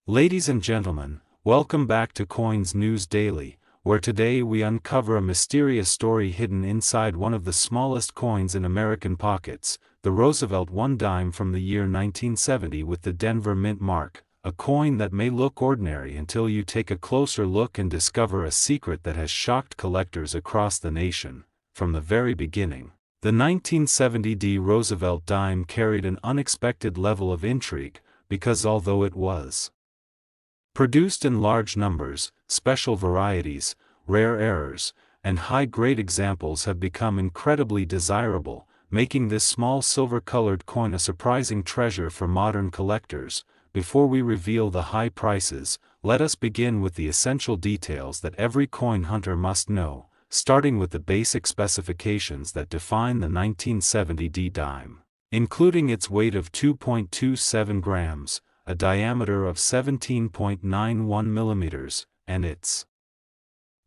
Ladies and gentlemen, welcome back to Coins News Daily, where today we uncover a mysterious story hidden inside one of the smallest coins in American pockets, the Roosevelt One Dime from the year 1970 with the Denver Mint mark, a coin that may look ordinary until you take a closer look and discover a secret that has shocked collectors across the nation. From the very beginning, the 1970 Roosevelt dime carried an unexpected level of intrigue, because although it was produced in large numbers, special varieties, rare errors, and high-grade examples have become incredibly desirable, making this small silver-colored coin a surprising treasure for modern collectors. Before we reveal the high prices, let us begin with the essential details that every coin hunter must know, starting with the basic specifications that define the 1970 dime, including its weight of 2.27 grams, a diameter of 17.91 millimeters, and its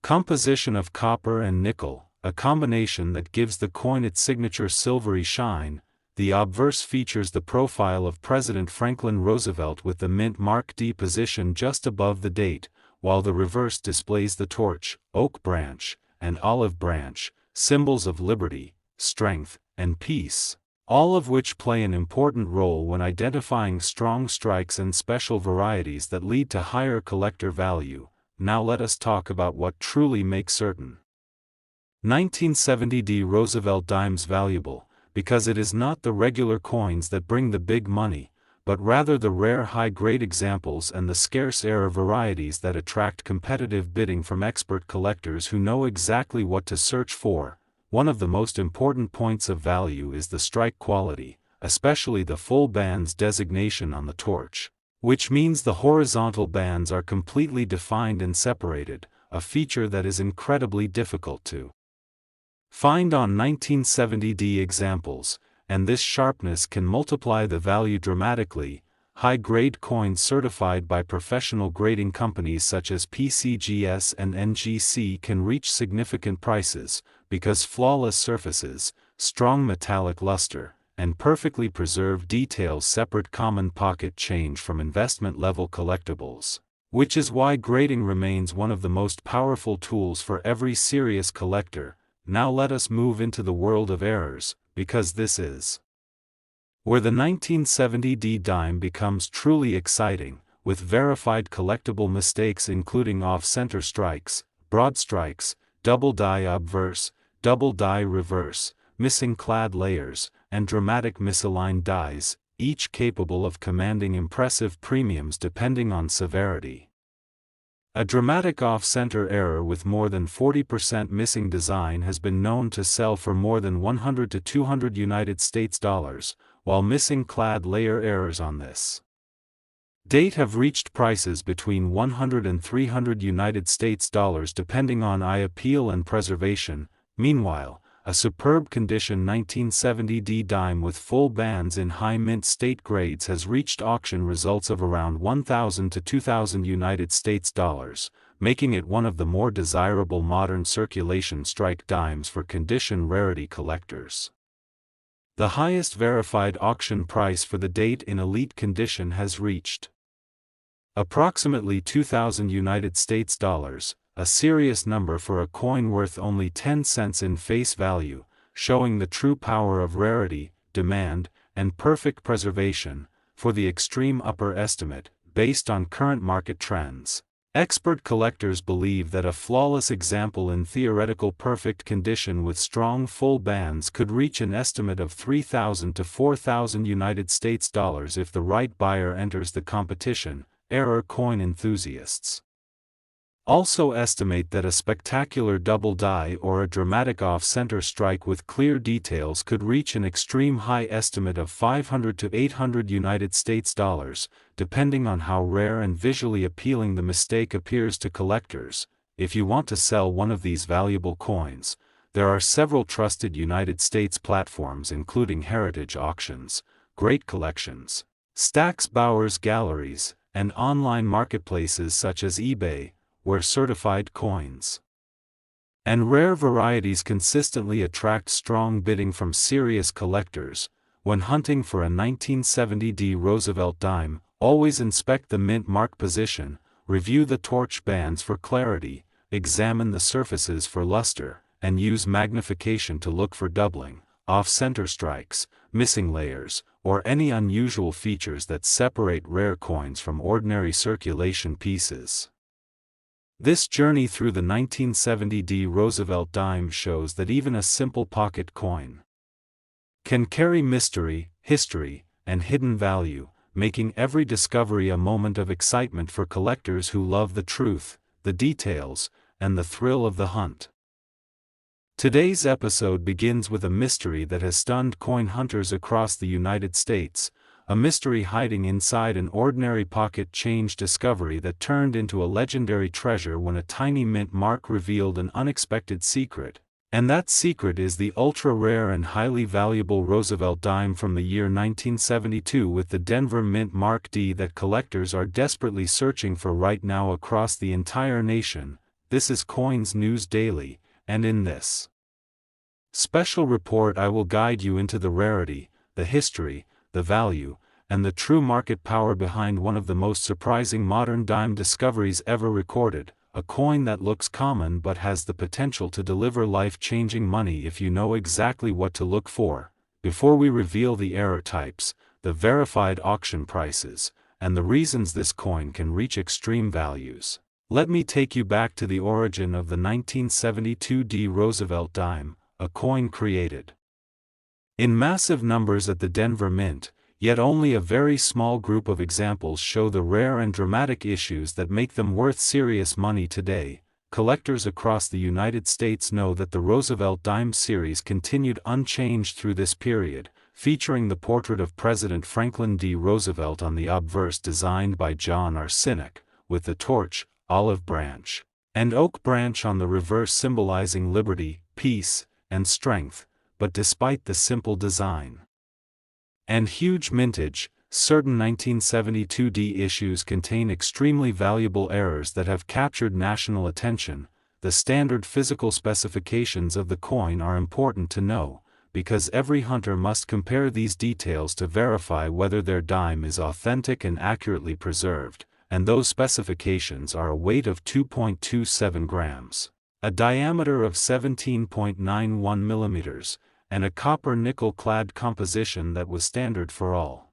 composition of copper and nickel, a combination that gives the coin its signature silvery shine. The obverse features the profile of President Franklin Roosevelt with the mint mark D positioned just above the date, while the reverse displays the torch, oak branch, and olive branch, symbols of liberty, strength, and peace, all of which play an important role when identifying strong strikes and special varieties that lead to higher collector value. Now let us talk about what truly makes certain 1970 Roosevelt dimes valuable, because it is not the regular coins that bring the big money, but rather the rare high-grade examples and the scarce error varieties that attract competitive bidding from expert collectors who know exactly what to search for. One of the most important points of value is the strike quality, especially the full bands designation on the torch, which means the horizontal bands are completely defined and separated, a feature that is incredibly difficult to find on 1970 examples, and this sharpness can multiply the value dramatically. High-grade coins certified by professional grading companies such as PCGS and NGC can reach significant prices, because flawless surfaces, strong metallic luster, and perfectly preserved details separate common pocket change from investment-level collectibles, which is why grading remains one of the most powerful tools for every serious collector. Now let us move into the world of errors, because this is where the 1970 dime becomes truly exciting, with verified collectible mistakes including off-center strikes, broad strikes, double die obverse, double die reverse, missing clad layers, and dramatic misaligned dies, each capable of commanding impressive premiums depending on severity. A dramatic off-center error with more than 40% missing design has been known to sell for more than $100 to $200 United States dollars, while missing clad layer errors on this date have reached prices between $100 and $300 United States dollars depending on eye appeal and preservation. Meanwhile, a superb condition 1970 dime with full bands in high mint state grades has reached auction results of around $1,000 to $2,000 United States dollars, making it one of the more desirable modern circulation strike dimes for condition rarity collectors. The highest verified auction price for the date in elite condition has reached approximately $2,000 United States dollars, a serious number for a coin worth only 10 cents in face value, showing the true power of rarity, demand, and perfect preservation. For the extreme upper estimate, based on current market trends, expert collectors believe that a flawless example in theoretical perfect condition with strong full bands could reach an estimate of $3,000 to $4,000 United States dollars if the right buyer enters the competition. Error coin enthusiasts also estimate that a spectacular double die or a dramatic off-center strike with clear details could reach an extreme high estimate of $500 to $800 United States dollars, depending on how rare and visually appealing the mistake appears to collectors. If you want to sell one of these valuable coins, there are several trusted United States platforms including Heritage Auctions, Great Collections, Stack's Bowers Galleries, and online marketplaces such as eBay, where certified coins and rare varieties consistently attract strong bidding from serious collectors. When hunting for a 1970 Roosevelt dime, Always inspect the mint mark position, review the torch bands for clarity, examine the surfaces for luster, and use magnification to look for doubling, off-center strikes, missing layers, or any unusual features that separate rare coins from ordinary circulation pieces. This journey through the 1970 Roosevelt dime shows that even a simple pocket coin can carry mystery, history, and hidden value, making every discovery a moment of excitement for collectors who love the truth, the details, and the thrill of the hunt. Today's episode begins with a mystery that has stunned coin hunters across the United States, a mystery hiding inside an ordinary pocket change discovery that turned into a legendary treasure when a tiny mint mark revealed an unexpected secret. And that secret is the ultra-rare and highly valuable Roosevelt dime from the year 1972 with the Denver Mint Mark D that collectors are desperately searching for right now across the entire nation. This is Coins News Daily, and in this special report I will guide you into the rarity, the history, the value, and the true market power behind one of the most surprising modern dime discoveries ever recorded. A coin that looks common but has the potential to deliver life-changing money if you know exactly what to look for. Before we reveal the error types, the verified auction prices, and the reasons this coin can reach extreme values, let me take you back to the origin of the 1972 Roosevelt dime, a coin created in massive numbers at the Denver Mint. Yet only a very small group of examples show the rare and dramatic issues that make them worth serious money today. Collectors across the United States know that the Roosevelt Dime series continued unchanged through this period, featuring the portrait of President Franklin D. Roosevelt on the obverse designed by John R. Sinek, with the torch, olive branch, and oak branch on the reverse symbolizing liberty, peace, and strength. But despite the simple design and huge mintage, certain 1972 issues contain extremely valuable errors that have captured national attention. The standard physical specifications of the coin are important to know, because every hunter must compare these details to verify whether their dime is authentic and accurately preserved, and those specifications are a weight of 2.27 grams, a diameter of 17.91 millimeters, and a copper-nickel-clad composition that was standard for all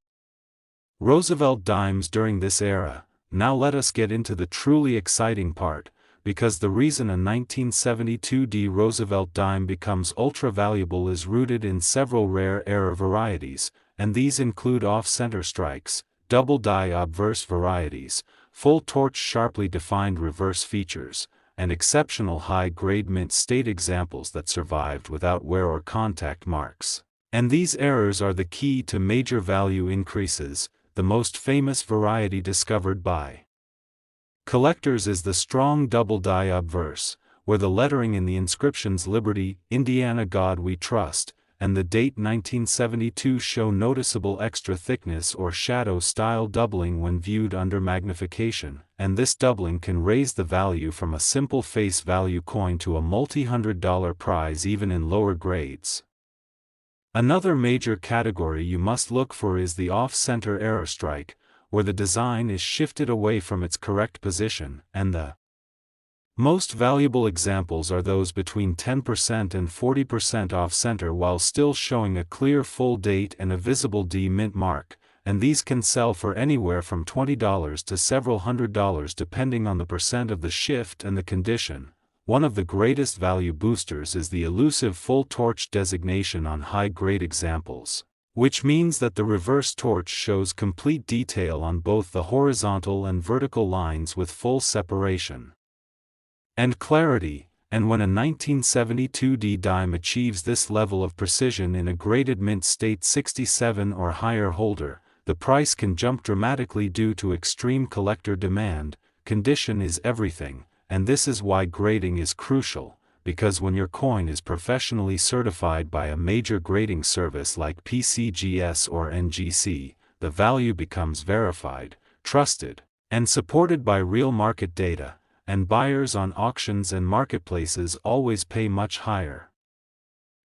Roosevelt dimes during this era. Now let us get into the truly exciting part, because the reason a 1972 Roosevelt dime becomes ultra-valuable is rooted in several rare error varieties, and these include off-center strikes, double-die obverse varieties, full torch sharply defined reverse features, and exceptional high-grade mint state examples that survived without wear or contact marks. And these errors are the key to major value increases. The most famous variety discovered by collectors is the strong double-die obverse, where the lettering in the inscriptions Liberty, Indiana God We Trust, and the date 1972 show noticeable extra thickness or shadow-style doubling when viewed under magnification, and this doubling can raise the value from a simple face value coin to a multi-$100 prize even in lower grades. Another major category you must look for is the off-center error strike, where the design is shifted away from its correct position, and the most valuable examples are those between 10% and 40% off-center while still showing a clear full date and a visible D mint mark, and these can sell for anywhere from $20 to several $100s depending on the percent of the shift and the condition. One of the greatest value boosters is the elusive full torch designation on high-grade examples, which means that the reverse torch shows complete detail on both the horizontal and vertical lines with full separation and clarity, and when a 1972 dime achieves this level of precision in a graded mint state 67 or higher holder, the price can jump dramatically due to extreme collector demand. Condition is everything, and this is why grading is crucial, because when your coin is professionally certified by a major grading service like PCGS or NGC, the value becomes verified, trusted, and supported by real market data, and buyers on auctions and marketplaces always pay much higher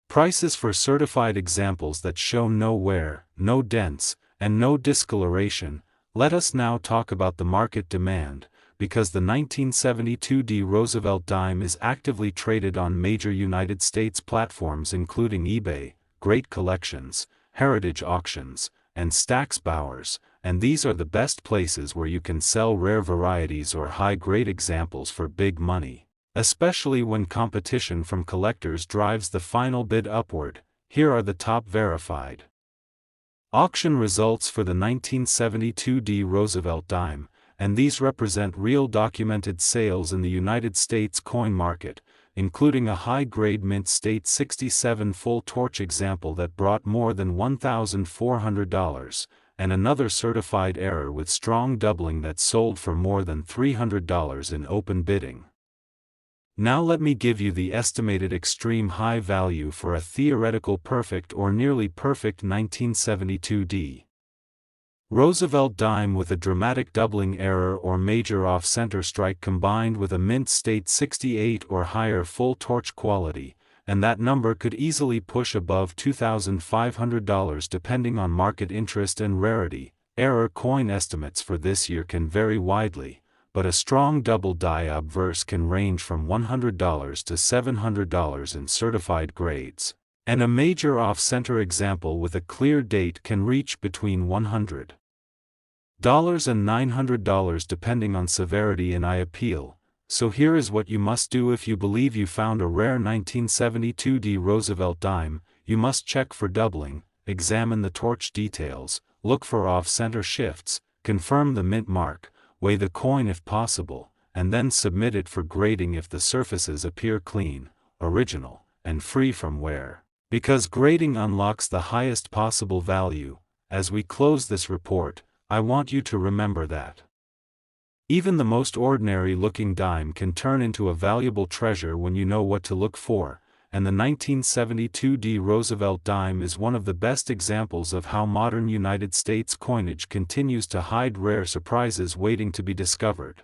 prices for certified examples that show no wear, no dents, and no discoloration. Let us now talk about the market demand, because the 1972 Roosevelt Dime is actively traded on major United States platforms including eBay, Great Collections, Heritage Auctions, and Stack's Bowers, and these are the best places where you can sell rare varieties or high-grade examples for big money. Especially when competition from collectors drives the final bid upward. Here are the top verified auction results for the 1972 Roosevelt Dime, and these represent real documented sales in the United States coin market, including a high-grade mint state 67 full torch example that brought more than $1,400, and another certified error with strong doubling that sold for more than $300 in open bidding. Now let me give you the estimated extreme high value for a theoretical perfect or nearly perfect 1972 Roosevelt Dime with a dramatic doubling error or major off-center strike combined with a mint state 68 or higher full torch quality, and that number could easily push above $2,500 depending on market interest and rarity. Error coin estimates for this year can vary widely, but a strong double die obverse can range from $100 to $700 in certified grades, and a major off-center example with a clear date can reach between $100 and $900 depending on severity and eye appeal. So here is what you must do if you believe you found a rare 1972 Roosevelt Dime. You must check for doubling, examine the torch details, look for off-center shifts, confirm the mint mark, weigh the coin if possible, and then submit it for grading if the surfaces appear clean, original, and free from wear. Because grading unlocks the highest possible value. As we close this report, I want you to remember that even the most ordinary-looking dime can turn into a valuable treasure when you know what to look for, and the 1972 Roosevelt Dime is one of the best examples of how modern United States coinage continues to hide rare surprises waiting to be discovered.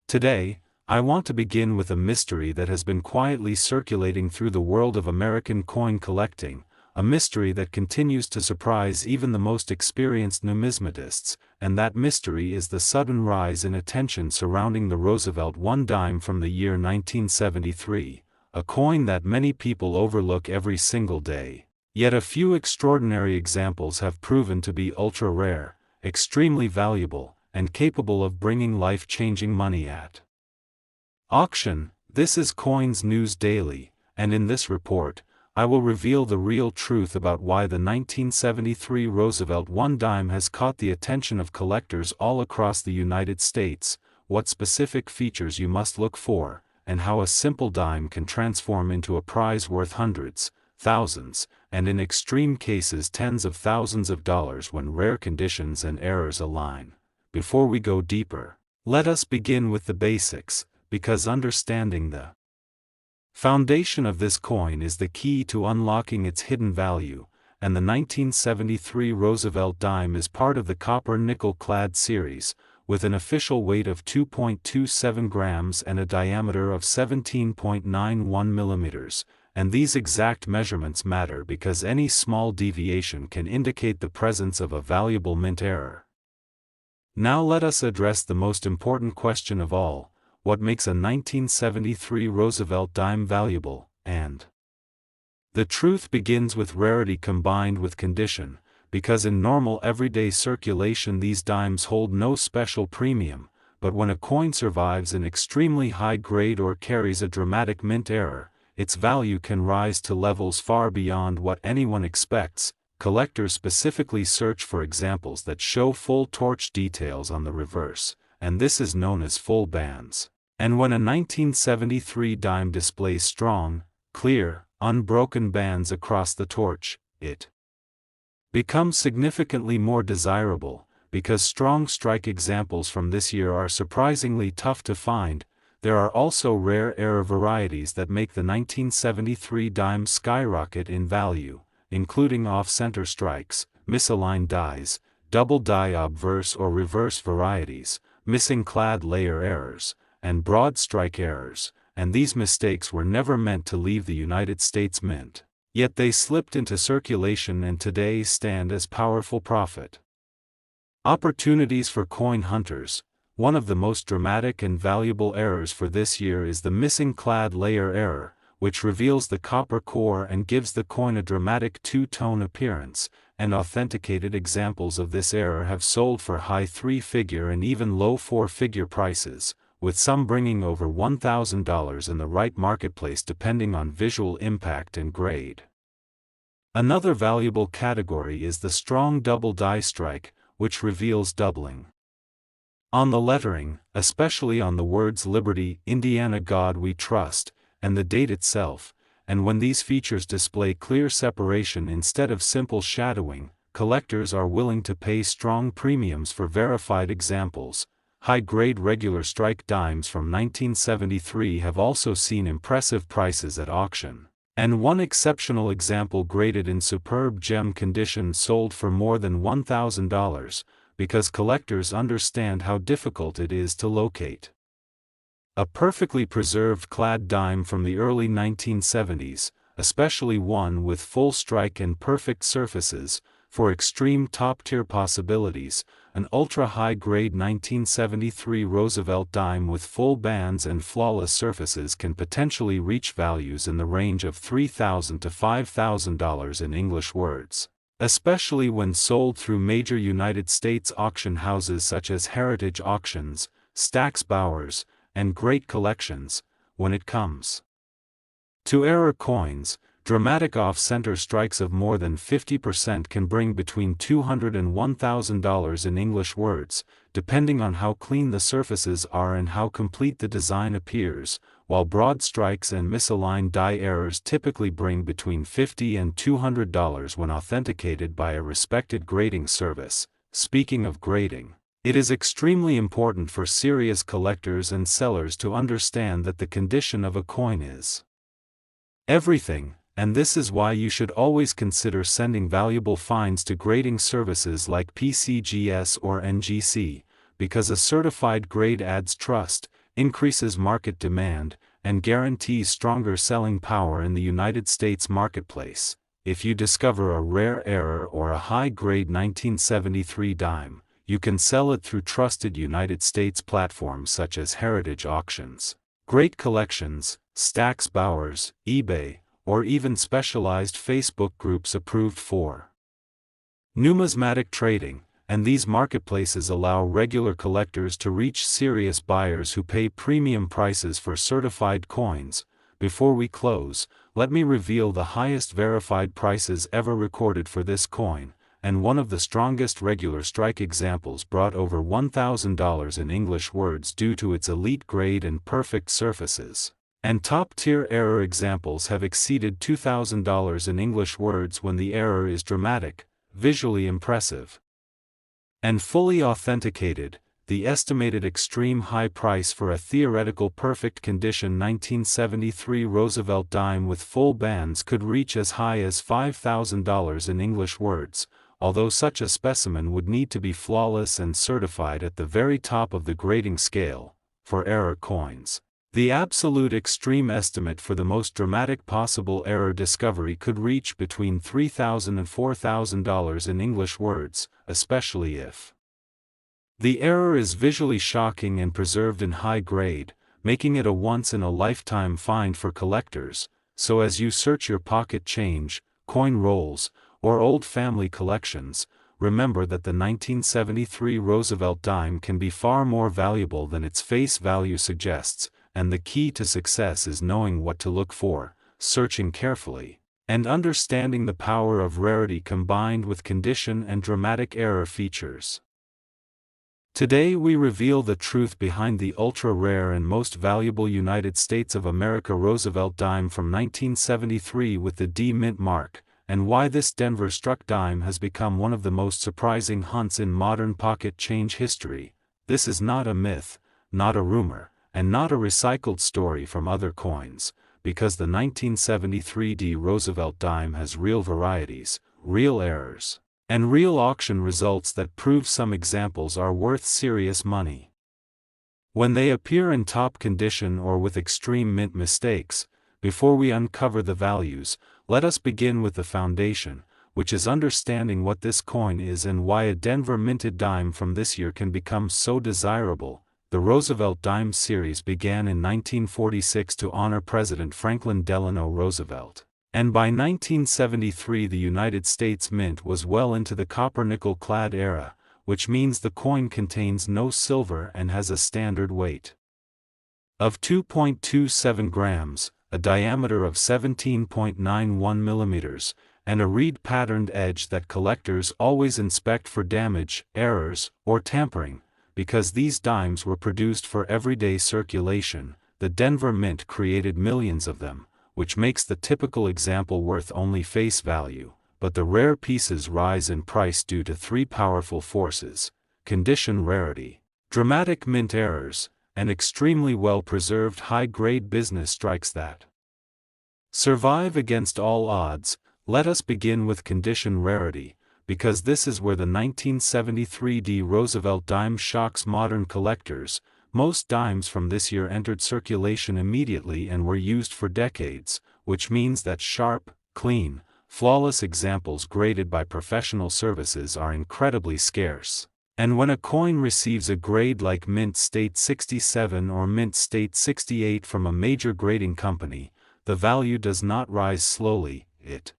Today, I want to begin with a mystery that has been quietly circulating through the world of American coin collecting, a mystery that continues to surprise even the most experienced numismatists, and that mystery is the sudden rise in attention surrounding the Roosevelt One Dime from the year 1973. A coin that many people overlook every single day. Yet a few extraordinary examples have proven to be ultra-rare, extremely valuable, and capable of bringing life-changing money at auction. This is Coins News Daily, and in this report, I will reveal the real truth about why the 1973 Roosevelt One Dime has caught the attention of collectors all across the United States, what specific features you must look for, and how a simple dime can transform into a prize worth hundreds, thousands, and in extreme cases tens of thousands of dollars when rare conditions and errors align. Before we go deeper, let us begin with the basics, because understanding the foundation of this coin is the key to unlocking its hidden value, and the 1973 Roosevelt Dime is part of the copper-nickel-clad series, with an official weight of 2.27 grams and a diameter of 17.91 millimeters, and these exact measurements matter because any small deviation can indicate the presence of a valuable mint error. Now let us address the most important question of all: what makes a 1973 Roosevelt Dime valuable? And the truth begins with rarity combined with condition, because in normal everyday circulation these dimes hold no special premium, but when a coin survives an extremely high grade or carries a dramatic mint error, its value can rise to levels far beyond what anyone expects. Collectors specifically search for examples that show full torch details on the reverse, and this is known as full bands. And when a 1973 dime displays strong, clear, unbroken bands across the torch, it becomes significantly more desirable. Because strong strike examples from this year are surprisingly tough to find, there are also rare error varieties that make the 1973 dime skyrocket in value, including off-center strikes, misaligned dies, double die obverse or reverse varieties, missing clad layer errors, and broad strike errors, and these mistakes were never meant to leave the United States Mint. Yet they slipped into circulation and today stand as powerful profit Opportunities for coin hunters. One of the most dramatic and valuable errors for this year is the missing clad layer error, which reveals the copper core and gives the coin a dramatic two-tone appearance, and authenticated examples of this error have sold for high three-figure and even low four-figure prices, with some bringing over $1,000 in the right marketplace depending on visual impact and grade. Another valuable category is the strong double die strike, which reveals doubling on the lettering, especially on the words Liberty, Indiana, God We Trust, and the date itself, and when these features display clear separation instead of simple shadowing, collectors are willing to pay strong premiums for verified examples. High-grade regular strike dimes from 1973 have also seen impressive prices at auction, and one exceptional example graded in superb gem condition sold for more than $1,000, because collectors understand how difficult it is to locate. A perfectly preserved clad dime from the early 1970s, especially one with full strike and perfect surfaces, for extreme top-tier possibilities, an ultra-high-grade 1973 Roosevelt dime with full bands and flawless surfaces can potentially reach values in the range of $3,000 to $5,000 in English words, especially when sold through major United States auction houses such as Heritage Auctions, Stack's Bowers, and Great Collections. When it comes to error coins, dramatic off-center strikes of more than 50% can bring between $200 and $1,000 in English words, depending on how clean the surfaces are and how complete the design appears, while broad strikes and misaligned die errors typically bring between $50 and $200 when authenticated by a respected grading service. Speaking of grading, it is extremely important for serious collectors and sellers to understand that the condition of a coin is everything, and this is why you should always consider sending valuable finds to grading services like PCGS or NGC, because a certified grade adds trust, increases market demand, and guarantees stronger selling power in the United States marketplace. If you discover a rare error or a high-grade 1973 dime, you can sell it through trusted United States platforms such as Heritage Auctions, Great Collections, Stack's Bowers, eBay, or even specialized Facebook groups approved for numismatic trading, and these marketplaces allow regular collectors to reach serious buyers who pay premium prices for certified coins. Before we close, let me reveal the highest verified prices ever recorded for this coin, and one of the strongest regular strike examples brought over $1,000 in English words due to its elite grade and perfect surfaces. And top-tier error examples have exceeded $2,000 in English words when the error is dramatic, visually impressive, and fully authenticated. The estimated extreme high price for a theoretical perfect condition 1973 Roosevelt dime with full bands could reach as high as $5,000 in English words, although such a specimen would need to be flawless and certified at the very top of the grading scale. For error coins, the absolute extreme estimate for the most dramatic possible error discovery could reach between $3,000 and $4,000 in English words, especially if the error is visually shocking and preserved in high grade, making it a once-in-a-lifetime find for collectors. So as you search your pocket change, coin rolls, or old family collections, remember that the 1973 Roosevelt dime can be far more valuable than its face value suggests, and the key to success is knowing what to look for, searching carefully, and understanding the power of rarity combined with condition and dramatic error features. Today we reveal the truth behind the ultra-rare and most valuable United States of America Roosevelt dime from 1973 with the D Mint mark, and why this Denver struck dime has become one of the most surprising hunts in modern pocket change history. This is not a myth, not a rumor, and not a recycled story from other coins, because the 1973 D Roosevelt dime has real varieties, real errors, and real auction results that prove some examples are worth serious money. When they appear in top condition or with extreme mint mistakes, before we uncover the values, let us begin with the foundation. which is understanding what this coin is and why a Denver minted dime from this year can become so desirable. The Roosevelt Dime series began in 1946 to honor President Franklin Delano Roosevelt. And by 1973 the United States Mint was well into the copper-nickel-clad era, which means the coin contains no silver and has a standard weight of 2.27 grams, a diameter of 17.91 millimeters, and a reed-patterned edge that collectors always inspect for damage, errors, or tampering. Because these dimes were produced for everyday circulation, the Denver Mint created millions of them, which makes the typical example worth only face value, but the rare pieces rise in price due to three powerful forces: condition rarity, dramatic mint errors, and extremely well-preserved high-grade business strikes that survive against all odds. Let us begin with condition rarity, because this is where the 1973 Roosevelt dime shocks modern collectors. Most dimes from this year entered circulation immediately and were used for decades, which means that sharp, clean, flawless examples graded by professional services are incredibly scarce. And when a coin receives a grade like Mint State 67 or Mint State 68 from a major grading company, the value does not rise slowly, it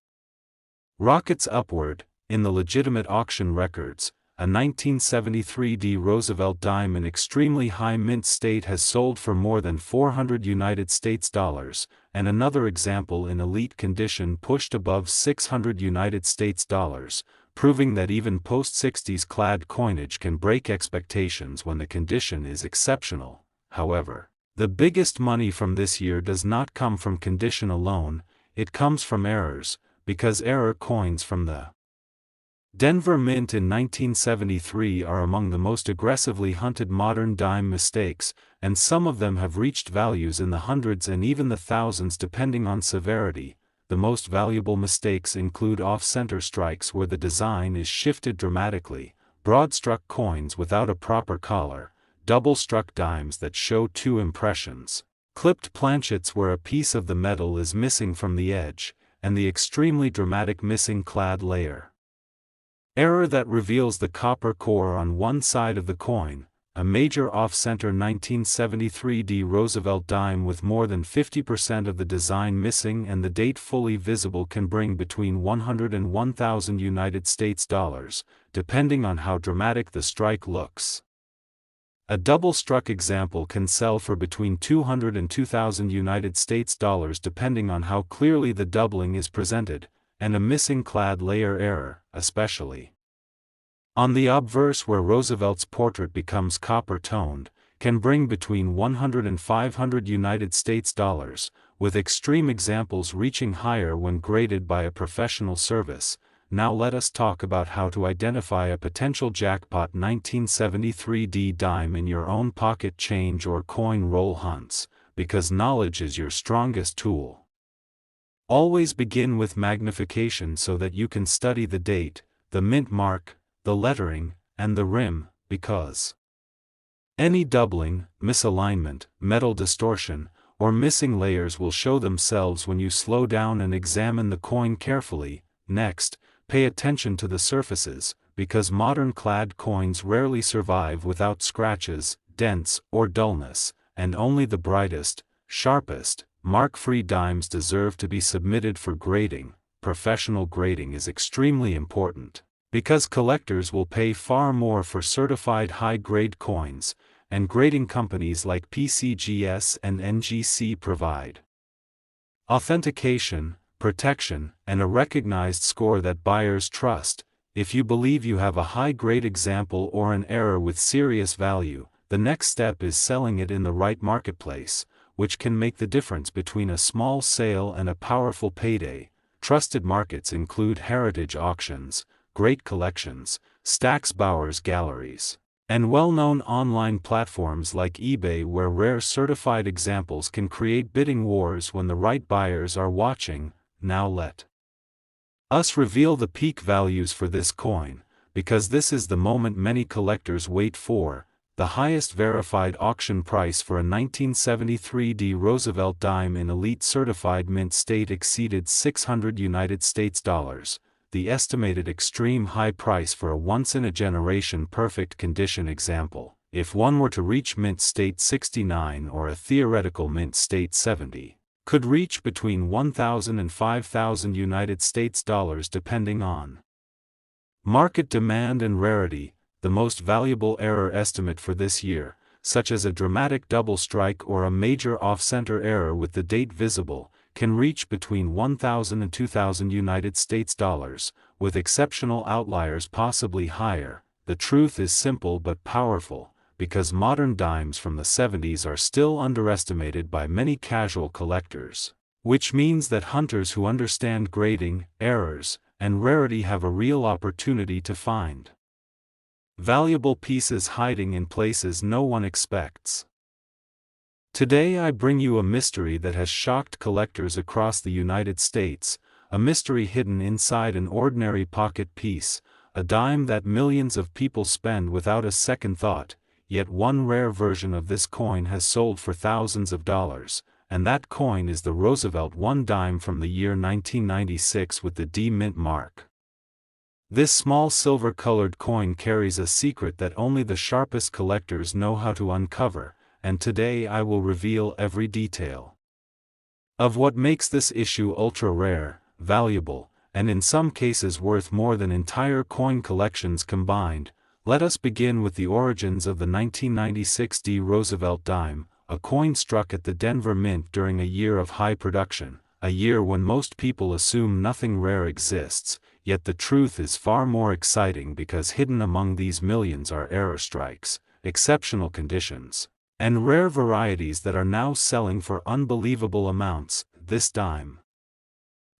rockets upward. In the legitimate auction records, a 1973 Roosevelt dime in extremely high mint state has sold for more than $400 United States, and another example in elite condition pushed above $600 United States, proving that even post-60s clad coinage can break expectations when the condition is exceptional. However, the biggest money from this year does not come from condition alone, it comes from errors, because error coins from the Denver Mint in 1973 are among the most aggressively hunted modern dime mistakes, and some of them have reached values in the hundreds and even the thousands depending on severity. The most valuable mistakes include off-center strikes where the design is shifted dramatically, broad-struck coins without a proper collar, double-struck dimes that show two impressions, clipped planchets where a piece of the metal is missing from the edge, and the extremely dramatic missing clad layer error that reveals the copper core on one side of the coin. A major off-center 1973 Roosevelt dime with more than 50% of the design missing and the date fully visible can bring between $100 and $1,000 United States dollars, depending on how dramatic the strike looks. A double-struck example can sell for between $200 and $2,000 United States dollars depending on how clearly the doubling is presented, and a missing clad layer error, especially on the obverse where Roosevelt's portrait becomes copper-toned, can bring between $100 and $500 United States dollars, with extreme examples reaching higher when graded by a professional service. Now let us talk about how to identify a potential jackpot 1973 dime in your own pocket change or coin roll hunts, because knowledge is your strongest tool. Always begin with magnification so that you can study the date, the mint mark, the lettering, and the rim, because any doubling, misalignment, metal distortion, or missing layers will show themselves when you slow down and examine the coin carefully. Next, pay attention to the surfaces, because modern clad coins rarely survive without scratches, dents, or dullness, and only the brightest, sharpest, mark-free dimes deserve to be submitted for grading. Professional grading is extremely important, because collectors will pay far more for certified high-grade coins, and grading companies like PCGS and NGC provide authentication, protection, and a recognized score that buyers trust. If you believe you have a high-grade example or an error with serious value, the next step is selling it in the right marketplace, which can make the difference between a small sale and a powerful payday. Trusted markets include heritage auctions, great collections, Stack's Bowers galleries, and well-known online platforms like eBay where rare certified examples can create bidding wars when the right buyers are watching. Now let us reveal the peak values for this coin, because this is the moment many collectors wait for. The highest verified auction price for a 1973 Roosevelt dime in elite certified mint state exceeded $600 United States dollars. the estimated extreme high price for a once-in-a-generation perfect condition example, if one were to reach mint state 69 or a theoretical mint state 70, could reach between 1,000 and 5,000 United States dollars depending on market demand and rarity. The most valuable error estimate for this year, such as a dramatic double strike or a major off-center error with the date visible, can reach between 1,000 and 2,000 United States dollars, with exceptional outliers possibly higher. The truth is simple but powerful, because modern dimes from the 70s are still underestimated by many casual collectors, which means that hunters who understand grading, errors, and rarity have a real opportunity to find valuable pieces hiding in places no one expects. Today I bring you a mystery that has shocked collectors across the United States, a mystery hidden inside an ordinary pocket piece, a dime that millions of people spend without a second thought. Yet one rare version of this coin has sold for thousands of dollars, and that coin is the Roosevelt One Dime from the year 1996 with the D mint mark. This small silver-colored coin carries a secret that only the sharpest collectors know how to uncover, and today I will reveal every detail of what makes this issue ultra-rare, valuable, and in some cases worth more than entire coin collections combined. Let us begin with the origins of the 1996 D Roosevelt Dime, a coin struck at the Denver Mint during a year of high production, a year when most people assume nothing rare exists, yet the truth is far more exciting because hidden among these millions are error strikes, exceptional conditions, and rare varieties that are now selling for unbelievable amounts. This dime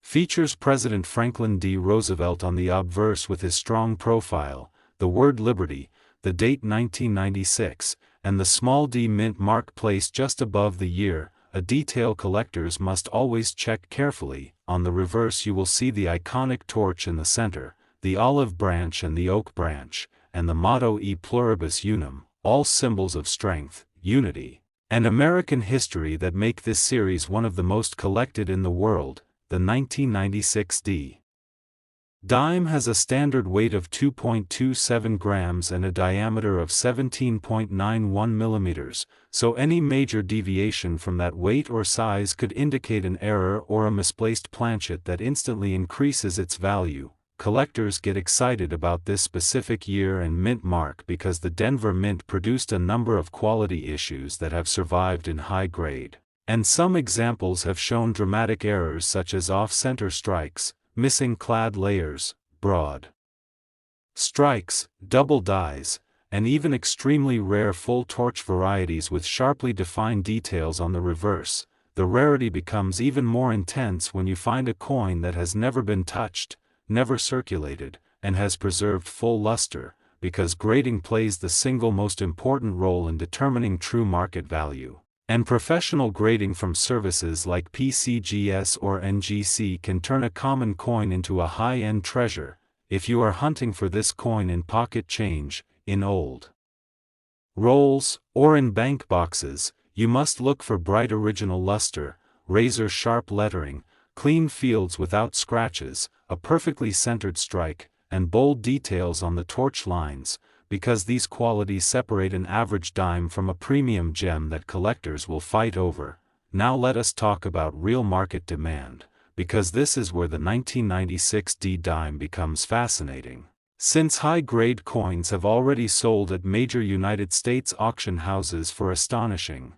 features President Franklin D. Roosevelt on the obverse with his strong profile, the word Liberty, the date 1996, and the small D mint mark placed just above the year, a detail collectors must always check carefully. On the reverse you will see the iconic torch in the center, the olive branch and the oak branch, and the motto E pluribus unum, all symbols of strength, unity, and American history that make this series one of the most collected in the world. The 1996 D dime has a standard weight of 2.27 grams and a diameter of 17.91 millimeters, so any major deviation from that weight or size could indicate an error or a misplaced planchet that instantly increases its value. Collectors get excited about this specific year and mint mark because the Denver Mint produced a number of quality issues that have survived in high grade, and some examples have shown dramatic errors such as off-center strikes, missing clad layers, broad strikes, double dies, and even extremely rare full torch varieties with sharply defined details on the reverse. The rarity becomes even more intense when you find a coin that has never been touched, never circulated, and has preserved full luster, because grading plays the single most important role in determining true market value. And professional grading from services like PCGS or NGC can turn a common coin into a high-end treasure. If you are hunting for this coin in pocket change, in old rolls, or in bank boxes, you must look for bright original luster, razor-sharp lettering, clean fields without scratches, a perfectly centered strike, and bold details on the torch lines, because these qualities separate an average dime from a premium gem that collectors will fight over. Now let us talk about real market demand, because this is where the 1996 D dime becomes fascinating. Since high-grade coins have already sold at major United States auction houses for astonishing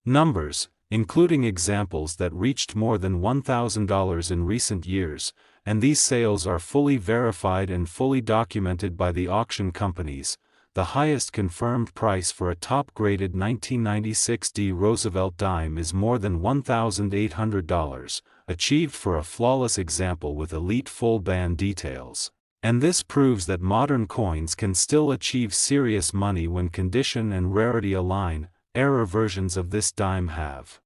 numbers, including examples that reached more than $1,000 in recent years, and these sales are fully verified and fully documented by the auction companies. The highest confirmed price for a top-graded 1996 D Roosevelt dime is more than $1,800, achieved for a flawless example with elite full-band details. And this proves that modern coins can still achieve serious money when condition and rarity align. Error versions of this dime have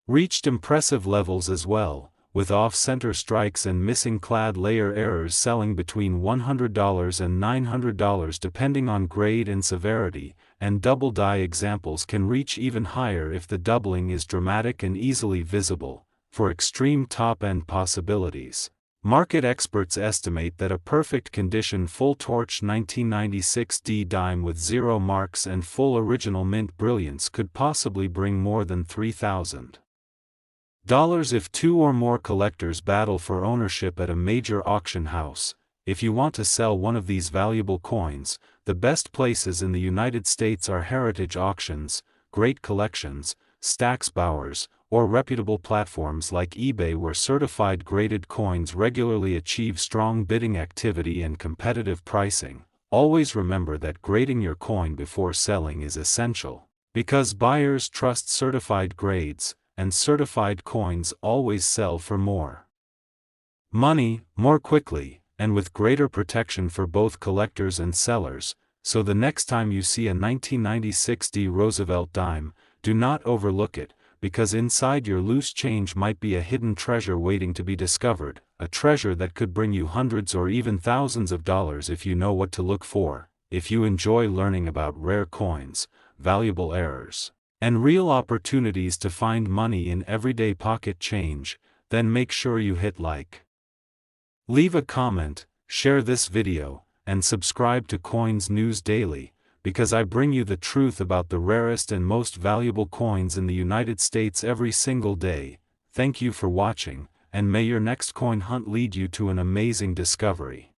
reached impressive levels as well, with off-center strikes and missing clad layer errors selling between $100 and $900 depending on grade and severity, and double die examples can reach even higher if the doubling is dramatic and easily visible. For extreme top-end possibilities, Market experts estimate that a perfect condition full torch 1996 D dime with 0 marks and full original mint brilliance could possibly bring more than $3,000 if 2 or more collectors battle for ownership at a major auction house. If you want to sell one of these valuable coins, the best places in the United States are heritage auctions, great collections, stacks bowers, or reputable platforms like eBay where certified graded coins regularly achieve strong bidding activity and competitive pricing. Always remember that grading your coin before selling is essential, because buyers trust certified grades, and certified coins always sell for more money, more quickly, and with greater protection for both collectors and sellers. So the next time you see a 1996 D Roosevelt dime, do not overlook it, because inside your loose change might be a hidden treasure waiting to be discovered, a treasure that could bring you hundreds or even thousands of dollars if you know what to look for. If you enjoy learning about rare coins, valuable errors, and real opportunities to find money in everyday pocket change, then make sure you hit like, leave a comment, share this video, and subscribe to Coins News Daily, because I bring you the truth about the rarest and most valuable coins in the United States every single day. Thank you for watching, and may your next coin hunt lead you to an amazing discovery.